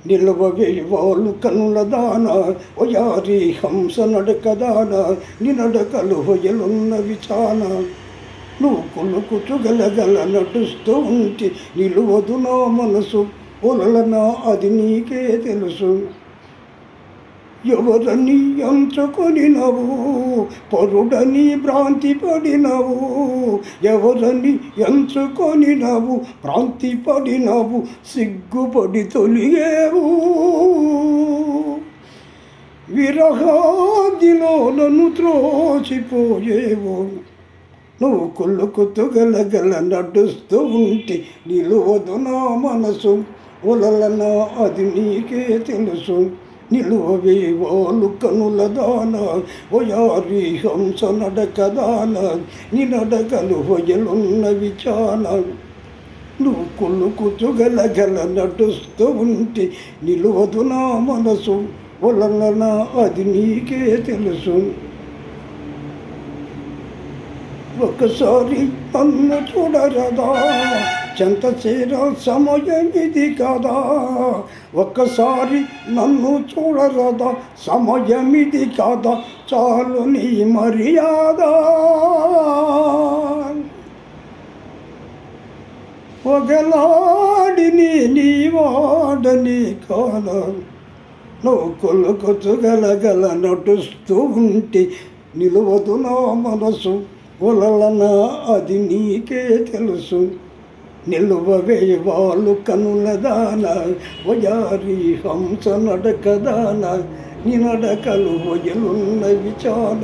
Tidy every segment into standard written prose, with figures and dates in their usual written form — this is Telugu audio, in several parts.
నిలవవే వాళ్ళు కనుల దాన ఒయారి హంస నడకదాన నీ నడకలు హొయలున్నవి చాన నువ్వు కులుకుచు గలగల నడుస్తూ ఉంటే నిలువదు నా మనసు ఒలలనా అది నీకే తెలుసు. ఎవరని ఎంచుకొనినవు పరుడని భ్రాంతి పడినవు, ఎవరని ఎంచుకొనినవు భ్రాంతి పడినవు, సిగ్గుపడి తొలిగేవు విరహాదిలో నన్ను త్రోచిపోయేవు. నువ్వు కుళ్ళుకుతూ గలగల నడుస్తూ ఉంటే నిలువదు నా మనసు ఒలలనా అది నీకే తెలుసు. నిలువవే వాళ్ళు కనుల దాన ఒయారి హంస నడకదాన నీ నడకలు హొయలున్నవి చాన నువ్వు కుళ్ళుకుతూ గలగల నడుస్తూ ఉంటే నిలువదు నా మనసు ఒలలనా అది నీకే తెలుసు. ఒకసారి నన్ను చూడరదా చెంత చేర సమయం ఇది కదా, ఒక్కసారి నన్ను చూడరదా సమయం ఇది కదా, చాలు నీ మర్యాద. ఒకలాడిని నీ వాడని కాన నువ్వు కొలుకొచ్చు గలగల నడుస్తూ ఉంటే నిలువదు నా మనసు ఒలలనా అది నీకే తెలుసు. నిలువవే వాళ్ళు కనుల దాన ఒయారి హంస నడకదాన నీ నడకలు హొయలున్నవి చాన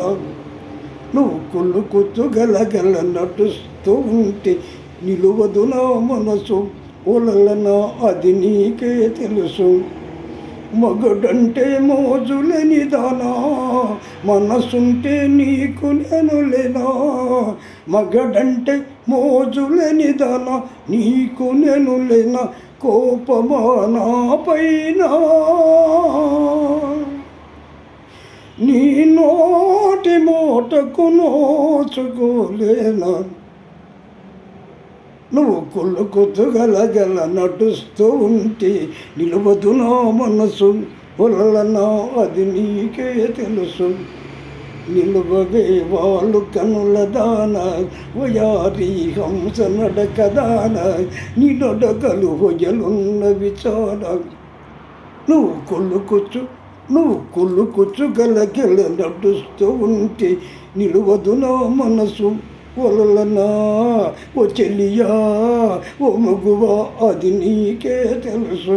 నువ్వు కుళ్ళుకుచ్చు గలగల నడుస్తూ ఉంటే నిలువదు నా మనసు ఒలలనా అది నీకే తెలుసు. మగడంటే మోజులేని దానా మనసుంటే నీకు నేను లేనా, మగడంటే మోజులేని దానా నీకు నేను లేనా, కోపమా నా పైన నీ నోటి మోటకు నోచుకోలేనా. నువ్వు కుళ్ళుకుతూ గలగల నడుస్తూ ఉంటే నిలువదు నా మనసు ఒలలనా అది నీకే తెలుసు. నిలువవే వాళ్ళు కనుల దాన ఒయారి హంస నడకదాన నీ నడకలు హొయలున్నవి చాన నువ్వు కుళ్ళుకుచ్చు గలగల నడుస్తూ ఉంటే నిలువదు నా మనసు ఒలలనా ఓ చెల్లియా ఓ మగువా అది నీకే తెలుసు.